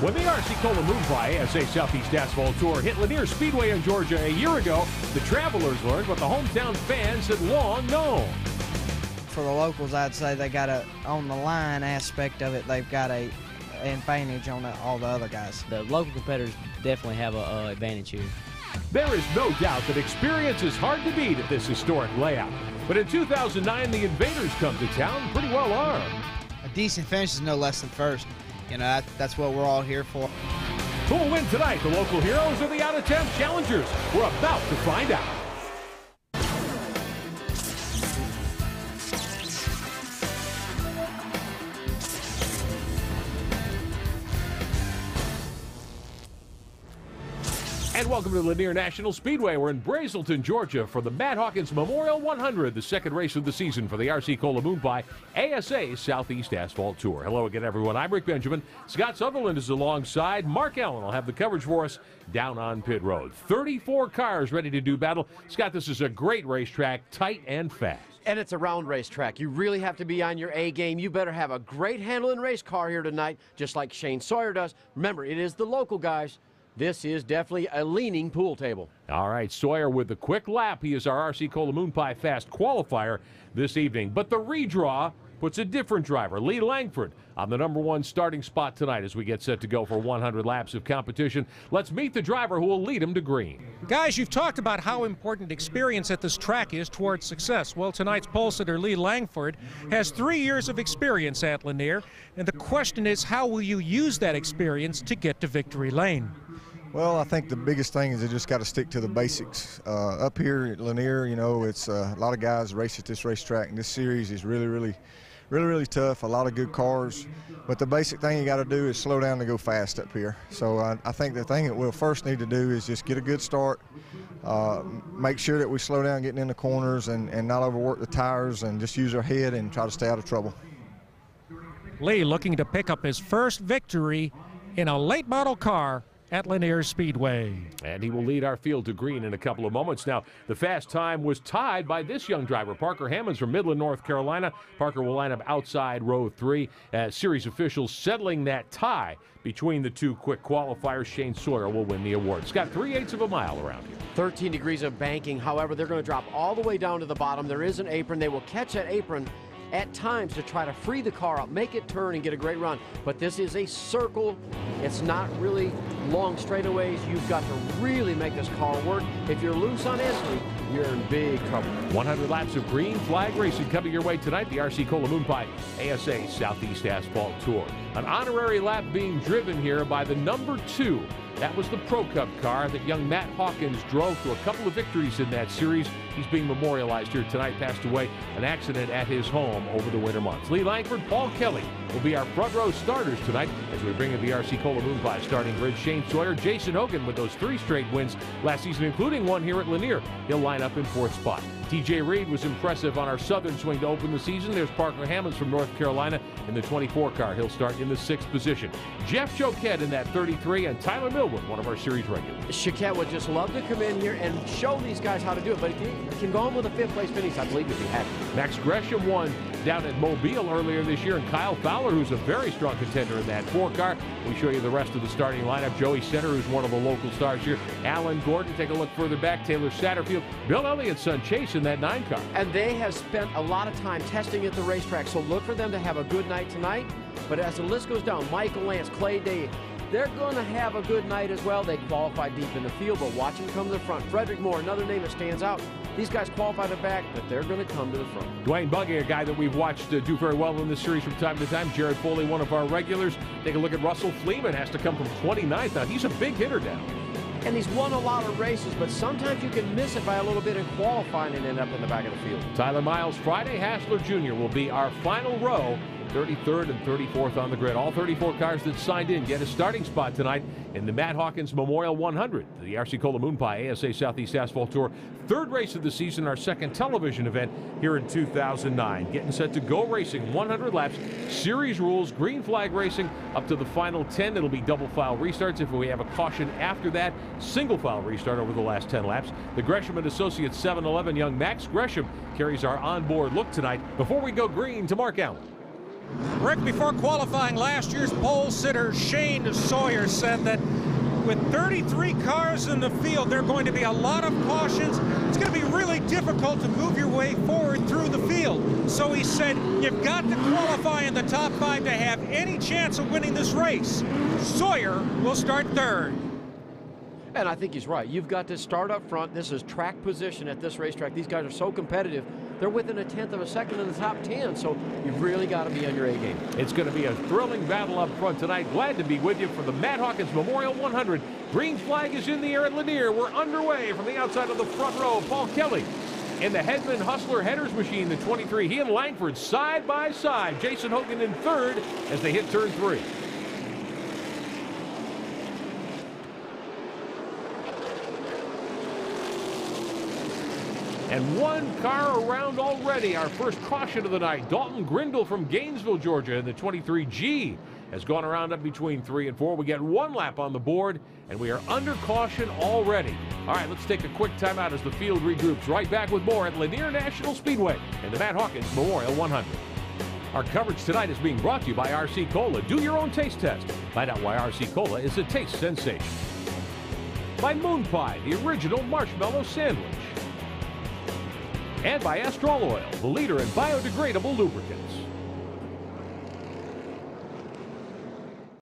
When the RC Colamumpie ASA Southeast Asphalt Tour hit Lanier Speedway in Georgia a year ago, the travelers learned what the hometown fans had long known. For the locals, I'd say they got on the line aspect of it, they've got an advantage on all the other guys. The local competitors definitely have an advantage here. There is no doubt that experience is hard to beat at this historic layout. But in 2009, the Invaders come to town pretty well armed. A decent finish is no less than first. You know, that's what we're all here for. Who will win tonight, the local heroes or the out-of-town challengers? We're about to find out. And welcome to Lanier National Speedway. We're in Brazelton, Georgia for the Hawkins Memorial 100, the second race of the season for the RC Colamumpie ASA Southeast Asphalt Tour. Hello again, everyone. I'm Rick Benjamin. Scott Sutherland is alongside. Mark Allen will have the coverage for us down on pit road. 34 cars ready to do battle. Scott, this is a great racetrack, tight and fast. And it's a round racetrack. You really have to be on your A game. You better have a great handling race car here tonight, just like Shane Sawyer does. Remember, it is the local guys. This is definitely a leaning pool table. All right, Sawyer with the quick lap. He is our RC Colamumpie fast qualifier this evening. But the redraw puts a different driver, Lee Langford, on the #1 starting spot tonight as we get set to go for 100 laps of competition. Let's meet the driver who will lead him to green. Guys, you've talked about how important experience at this track is towards success. Well, tonight's pole sitter, Lee Langford, has 3 years of experience at Lanier. And the question is, how will you use that experience to get to victory lane? Well, I think the biggest thing is they just got to stick to the basics. Up here at Lanier, you know, it's a lot of guys race at this racetrack, and this series is really tough. A lot of good cars, but the basic thing you got to do is slow down to go fast up here. So I think the thing that we'll first need to do is just get a good start, make sure that we slow down getting in the corners and not overwork the tires, and just use our head and try to stay out of trouble. Lee looking to pick up his first victory in a late model car at Lanier Speedway. And he will lead our field to green in a couple of moments. Now, the fast time was tied by this young driver, Parker Hammonds from Midland, North Carolina. Parker will line up outside row 3. Series officials settling that tie between the two quick qualifiers. Shane Sawyer will win the award. It's got 3/8 of a mile around here. 13 degrees of banking. However, they're going to drop all the way down to the bottom. There is an apron. They will catch that apron at times to try to free the car up, make it turn and get a great run. But this is a circle. It's not really long straightaways. You've got to really make this car work. If you're loose on entry, you're in big trouble. 100 laps of green flag racing coming your way tonight. The RC Colamumpie ASA Southeast Asphalt Tour. An honorary lap being driven here by the #2. That was the Pro Cup car that young Matt Hawkins drove to a couple of victories in that series. He's being memorialized here tonight, passed away an accident at his home over the winter months. Lee Langford, Paul Kelly will be our front row starters tonight as we bring in the RC Colamumpie starting grid. Shane Sawyer, Jason Hogan with those 3 straight wins last season, including one here at Lanier. He'll line up in 4th spot. TJ Reed was impressive on our southern swing to open the season. There's Parker Hammonds from North Carolina in the 24 car. He'll start in the 6th position. Jeff Choquette in that 33, and Tyler Millwood, one of our series regulars. Choquette would just love to come in here and show these guys how to do it, but if you can go on with a 5th place finish, I believe you'd be happy. Max Gresham won down at Mobile earlier this year, and Kyle Fowler, who's a very strong contender in that 4 car. We show you the rest of the starting lineup. Joey Center, who's one of the local stars here. Alan Gordon, take a look further back. Taylor Satterfield, Bill Elliott's son Chase in that 9 car. And they have spent a lot of time testing at the racetrack, so look for them to have a good night tonight. But as the list goes down, Michael Lance, Clay Day, they're going to have a good night as well. They qualified deep in the field, but watch them come to the front. Frederick Moore, another name that stands out. These guys qualified at the back, but they're going to come to the front. Dwayne Buggy, a guy that we've watched do very well in this series from time to time. Jared Foley, one of our regulars. Take a look at Russell Fleeman, has to come from 29th. Now, he's a big hitter down. And he's won a lot of races, but sometimes you can miss it by a little bit in qualifying and end up in the back of the field. Tyler Miles, Friday Hassler Jr. will be our final row. 33rd and 34th on the grid. All 34 cars that signed in get a starting spot tonight in the Hawkins Memorial 100. The RC Colamumpie ASA Southeast Asphalt Tour. 3rd race of the season, our 2nd television event here in 2009. Getting set to go racing, 100 laps, series rules, green flag racing up to the final 10. It'll be double file restarts. If we have a caution after that, single file restart over the last 10 laps. The Gresham and Associates 711 young Max Gresham carries our onboard look tonight. Before we go green to Mark Allen. Rick, before qualifying, last year's pole sitter Shane Sawyer said that with 33 cars in the field, there are going to be a lot of cautions. It's going to be really difficult to move your way forward through the field. So he said, you've got to qualify in the top 5 to have any chance of winning this race. Sawyer will start third. And I think he's right. You've got to start up front. This is track position at this racetrack. These guys are so competitive. They're within a 1/10 of a second in the top 10, so you've really got to be on your A game. It's going to be a thrilling battle up front tonight. Glad to be with you for the Matt Hawkins Memorial 100. Green flag is in the air at Lanier. We're underway from the outside of the front row. Paul Kelly in the Hedman Hustler headers machine, the 23. He and Langford side by side. Jason Hogan in third as they hit turn 3. And one car around already. Our first caution of the night. Dalton Grindle from Gainesville, Georgia, in the 23G has gone around up between 3 and 4. We get 1 lap on the board, and we are under caution already. All right, let's take a quick timeout as the field regroups. Right back with more at Lanier National Speedway and the Matt Hawkins Memorial 100. Our coverage tonight is being brought to you by RC Cola. Do your own taste test. Find out why RC Cola is a taste sensation. By Moon Pie, the original marshmallow sandwich. And by Astral Oil, the leader in biodegradable lubricants.